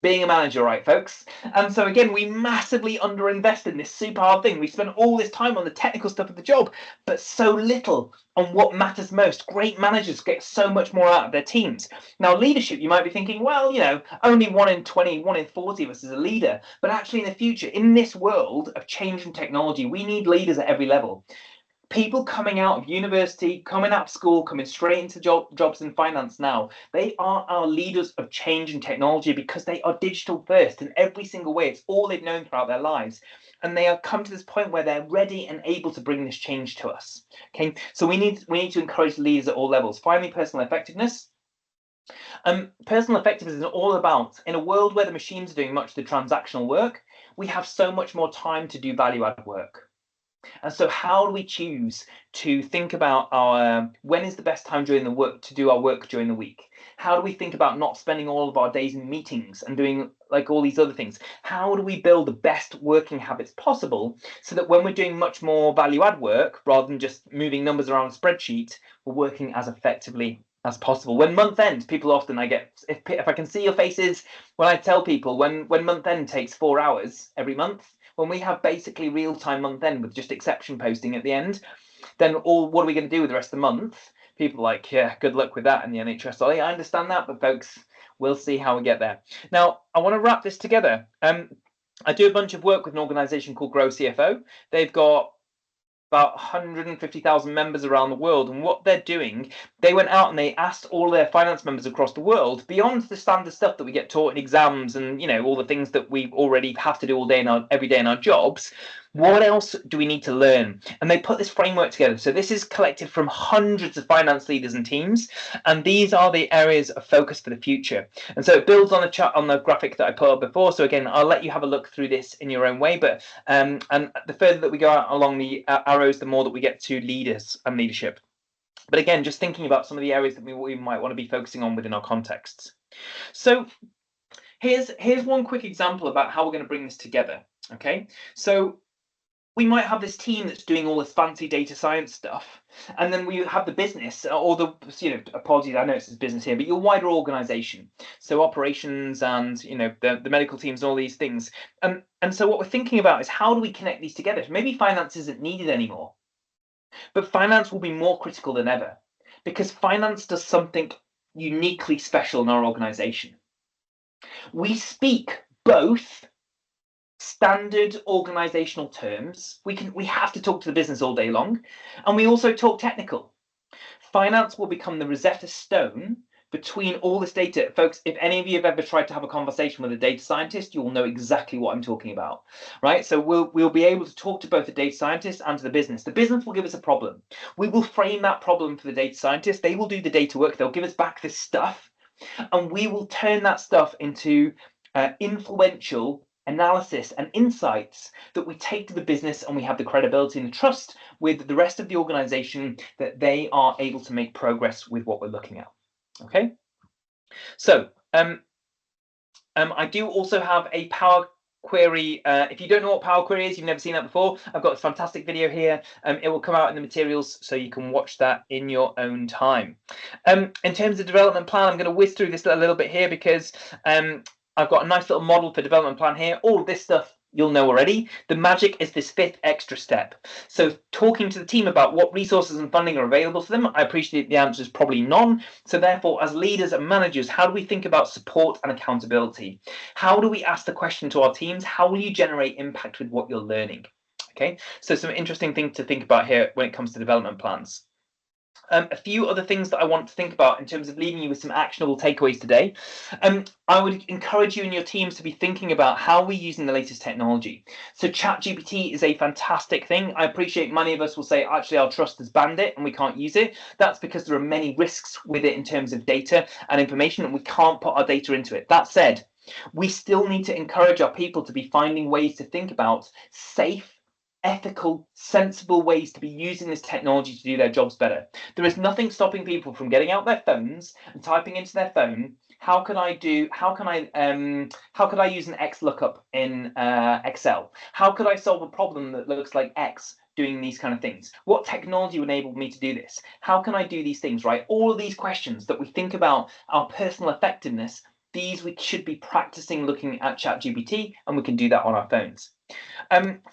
Being a manager, right, folks? And so again, we massively underinvest in this super hard thing. We spend all this time on the technical stuff of the job, but so little on what matters most. Great managers get so much more out of their teams. Now, leadership, you might be thinking, well, you know, only 1 in 20, 1 in 40 of us is a leader. But actually, in the future, in this world of change and technology, we need leaders at every level. People coming out of university, coming out of school, coming straight into jobs in finance now, they are our leaders of change and technology because they are digital first in every single way. It's all they've known throughout their lives. And they have come to this point where they're ready and able to bring this change to us. Okay, so we need to encourage leaders at all levels. Finally, personal effectiveness. Personal effectiveness is all about, in a world where the machines are doing much of the transactional work, we have so much more time to do value-added work. And so how do we choose to think about our when is the best time during the work to do our work during the week? How do we think about not spending all of our days in meetings and doing like all these other things? How do we build the best working habits possible so that when we're doing much more value add work rather than just moving numbers around a spreadsheet, we're working as effectively as possible? When month end, people often, I get, if I can see your faces when I tell people when month end takes 4 hours every month, when we have basically real-time month end with just exception posting at the end, then what are we going to do with the rest of the month? People are like, yeah, good luck with that in the NHS. I understand that, but folks, we'll see how we get there. Now, I want to wrap this together. I do a bunch of work with an organization called Grow CFO. They've got about 150,000 members around the world, and what they're doing, they went out and they asked all their finance members across the world, beyond the standard stuff that we get taught in exams and all the things that we already have to do all day every day in our jobs, what else do we need to learn? And they put this framework together. So this is collected from hundreds of finance leaders and teams, and these are the areas of focus for the future. And so it builds on the chart on the graphic that I put up before. So again, I'll let you have a look through this in your own way, but and the further that we go out along the arrows, the more that we get to leaders and leadership. But again, just thinking about some of the areas that we might want to be focusing on within our contexts. So here's one quick example about how we're going to bring this together. Okay, so we might have this team that's doing all this fancy data science stuff, and then we have the business, or the apologies, I know it's business here, but your wider organization, so operations and the medical teams and all these things. And so what we're thinking about is, how do we connect these together? Maybe finance isn't needed anymore, but finance will be more critical than ever, because finance does something uniquely special in our organization. We speak both standard organizational terms. We have to talk to the business all day long, and we also talk technical. Finance will become the Rosetta Stone between all this data. Folks, if any of you have ever tried to have a conversation with a data scientist, you will know exactly what I'm talking about, right? So we'll be able to talk to both the data scientist and to the business. The business will give us a problem. We will frame that problem for the data scientist. They will do the data work. They'll give us back this stuff, and we will turn that stuff into influential analysis and insights that we take to the business, and we have the credibility and the trust with the rest of the organization that they are able to make progress with what we're looking at. Okay, so I do also have a Power Query. If you don't know what Power Query is, you've never seen that before, I've got this fantastic video here. It will come out in the materials, so you can watch that in your own time. In terms of development plan, I'm going to whiz through this a little bit here, because I've got a nice little model for development plan here. All of this stuff you'll know already. The magic is this 5th extra step. So talking to the team about what resources and funding are available to them. I appreciate the answer is probably none. So therefore, as leaders and managers, how do we think about support and accountability? How do we ask the question to our teams? How will you generate impact with what you're learning? Okay, so some interesting things to think about here when it comes to development plans. A few other things that I want to think about in terms of leaving you with some actionable takeaways today. I would encourage you and your teams to be thinking about how we're using the latest technology. So ChatGPT is a fantastic thing. I appreciate many of us will say, actually, our trust has banned it and we can't use it. That's because there are many risks with it in terms of data and information, and we can't put our data into it. That said, we still need to encourage our people to be finding ways to think about safe, ethical, sensible ways to be using this technology to do their jobs better. There is nothing stopping people from getting out their phones and typing into their phone, how could I use an X lookup in Excel? How could I solve a problem that looks like X, doing these kind of things? What technology would enable me to do this? How can I do these things, right? All of these questions that we think about our personal effectiveness, these we should be practicing looking at ChatGPT, and we can do that on our phones.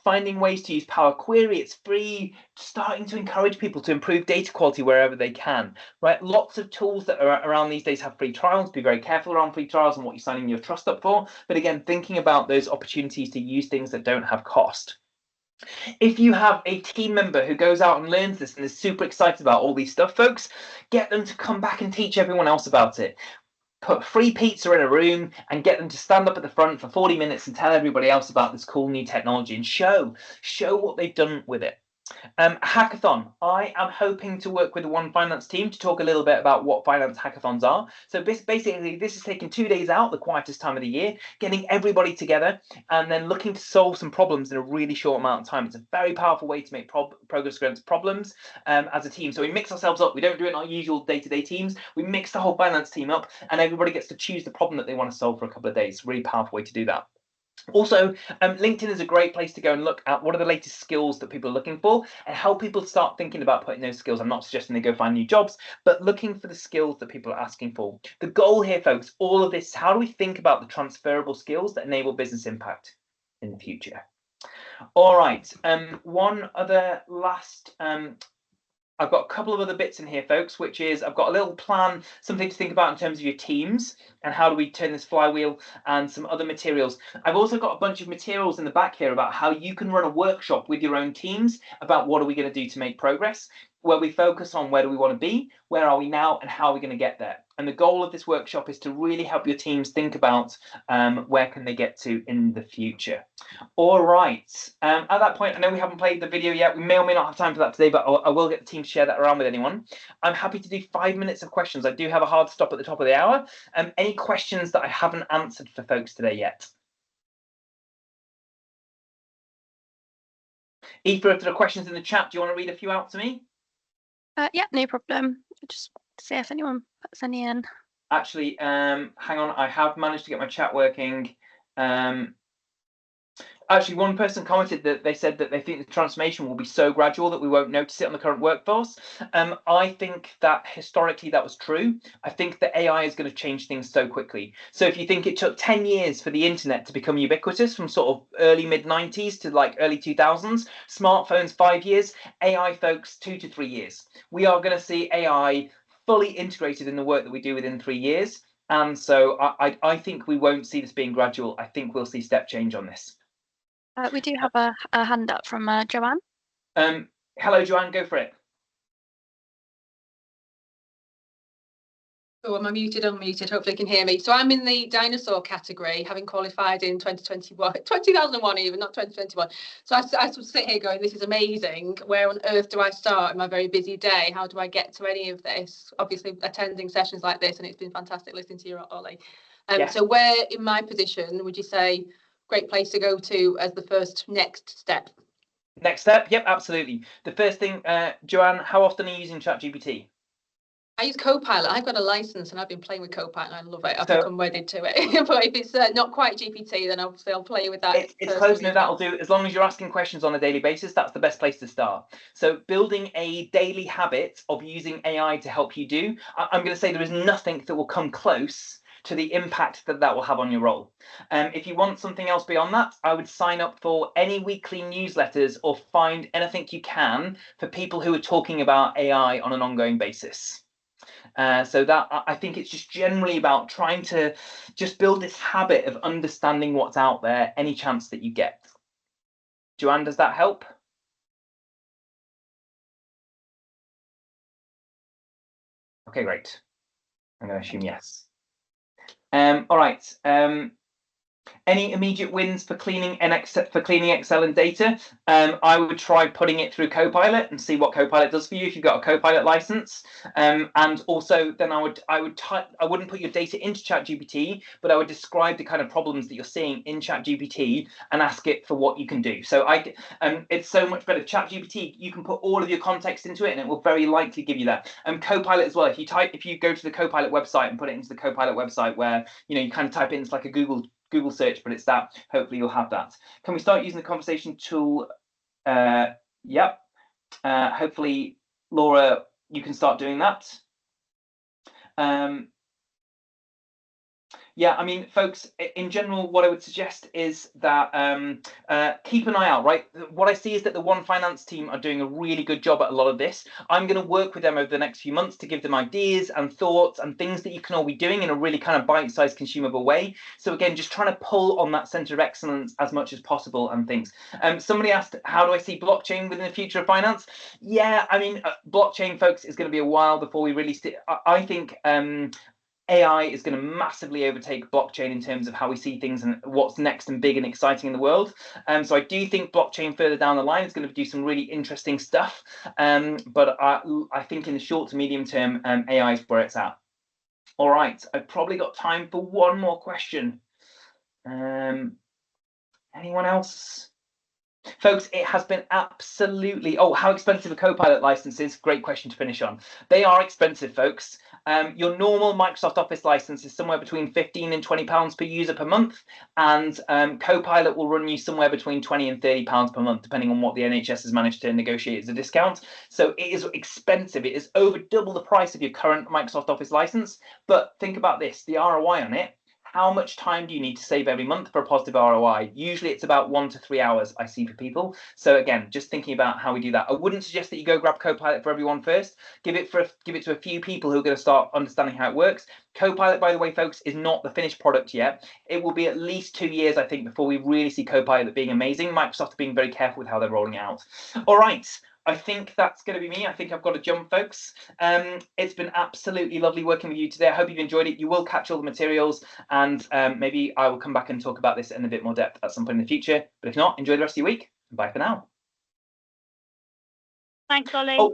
Finding ways to use Power Query, it's free, starting to encourage people to improve data quality wherever they can, right? Lots of tools that are around these days have free trials. Be very careful around free trials and what you're signing your trust up for. But again, thinking about those opportunities to use things that don't have cost. If you have a team member who goes out and learns this and is super excited about all these stuff, folks, get them to come back and teach everyone else about it. Put free pizza in a room and get them to stand up at the front for 40 minutes and tell everybody else about this cool new technology and show what they've done with it. Hackathon. I am hoping to work with the One Finance team to talk a little bit about what finance hackathons are. So basically, this is taking 2 days out, the quietest time of the year, getting everybody together and then looking to solve some problems in a really short amount of time. It's a very powerful way to make progress against problems as a team. So we mix ourselves up. We don't do it in our usual day-to-day teams. We mix the whole finance team up and everybody gets to choose the problem that they want to solve for a couple of days. Really powerful way to do that. Also, LinkedIn is a great place to go and look at what are the latest skills that people are looking for and help people start thinking about putting those skills. I'm not suggesting they go find new jobs, but looking for the skills that people are asking for. The goal here, folks, all of this, how do we think about the transferable skills that enable business impact in the future? All right, one other last I've got a couple of other bits in here, folks, which is I've got a little plan, something to think about in terms of your teams and how do we turn this flywheel and some other materials. I've also got a bunch of materials in the back here about how you can run a workshop with your own teams about what are we going to do to make progress, where we focus on where do we want to be, where are we now, and how are we going to get there. And the goal of this workshop is to really help your teams think about where can they get to in the future. All right. At that point, I know we haven't played the video yet. We may or may not have time for that today, but I will get the team to share that around with anyone. I'm happy to do 5 minutes of questions. I do have a hard stop at the top of the hour. Any questions that I haven't answered for folks today yet? Aoife, if there are questions in the chat, do you want to read a few out to me? Yeah, no problem. Just see if anyone puts any in. Actually, hang on. I have managed to get my chat working. Actually, one person commented that they said that they think the transformation will be so gradual that we won't notice it on the current workforce. I think that historically that was true. I think that AI is going to change things so quickly. So if you think it took 10 years for the internet to become ubiquitous from sort of early mid-90s to like early 2000s, smartphones 5 years, AI folks 2 to 3 years. We are going to see AI fully integrated in the work that we do within 3 years. And so I think we won't see this being gradual. I think we'll see step change on this. We do have a hand up from Joanne. Hello, Joanne, go for it. Oh, am I muted? Unmuted. Hopefully you can hear me. So I'm in the dinosaur category, having qualified in 2001 even, not 2021. So I sit here going, this is amazing. Where on earth do I start in my very busy day? How do I get to any of this? Obviously attending sessions like this, and it's been fantastic listening to you, Ollie. Yeah. So where in my position would you say great place to go to as the first next step? Next step? Yep, absolutely. The first thing, Joanne, how often are you using ChatGPT? I use CoPilot. I've got a license and I've been playing with CoPilot and I love it. I've become wedded to it. But if it's not quite GPT, then obviously I'll play with that. It's close. No, that'll do. As long as you're asking questions on a daily basis, that's the best place to start. So building a daily habit of using AI to help you do, I'm going to say there is nothing that will come close to the impact that that will have on your role. If you want something else beyond that, I would sign up for any weekly newsletters or find anything you can for people who are talking about AI on an ongoing basis. So that I think it's just generally about trying to just build this habit of understanding what's out there any chance that you get. Joanne, does that help? Okay, great. I'm going to assume yes. All right. Any immediate wins for cleaning Excel and data? I would try putting it through CoPilot and see what CoPilot does for you if you've got a CoPilot license. And also, then I wouldn't put your data into ChatGPT, but I would describe the kind of problems that you're seeing in ChatGPT and ask it for what you can do. So it's so much better. ChatGPT, you can put all of your context into it, and it will very likely give you that. CoPilot as well. If you go to the CoPilot website and put it into the CoPilot website, where you kind of type in, it's like a Google search, but it's that. Hopefully you'll have that. Can we start using the conversation tool? Yep. Hopefully, Laura, you can start doing that. Yeah, I mean, folks, in general, what I would suggest is that keep an eye out, right? What I see is that the One Finance team are doing a really good job at a lot of this. I'm going to work with them over the next few months to give them ideas and thoughts and things that you can all be doing in a really kind of bite-sized, consumable way. So again, just trying to pull on that center of excellence as much as possible and things. Somebody asked, how do I see blockchain within the future of finance? Yeah, I mean, blockchain, folks, is going to be a while before we release it. I think AI is going to massively overtake blockchain in terms of how we see things and what's next and big and exciting in the world. So I do think blockchain further down the line is going to do some really interesting stuff. But I think in the short to medium term, AI is where it's at. All right, I've probably got time for one more question. Anyone else? Folks, it has been absolutely... Oh, how expensive are CoPilot licenses? Great question to finish on. They are expensive, folks. Your normal Microsoft Office license is somewhere between £15 and £20 per user per month, and CoPilot will run you somewhere between £20 and £30 per month, depending on what the NHS has managed to negotiate as a discount. So it is expensive. It is over double the price of your current Microsoft Office license. But think about this, the ROI on it. How much time do you need to save every month for a positive ROI? Usually it's about 1 to 3 hours I see for people. So again, just thinking about how we do that. I wouldn't suggest that you go grab CoPilot for everyone first. Give it to a few people who are going to start understanding how it works. CoPilot, by the way, folks, is not the finished product yet. It will be at least 2 years, I think, before we really see CoPilot being amazing. Microsoft are being very careful with how they're rolling it out. All right. I think that's going to be me. I think I've got to jump, folks. It's been absolutely lovely working with you today. I hope you've enjoyed it. You will catch all the materials, and maybe I will come back and talk about this in a bit more depth at some point in the future. But if not, enjoy the rest of your week. Bye for now. Thanks, Ollie. Oh,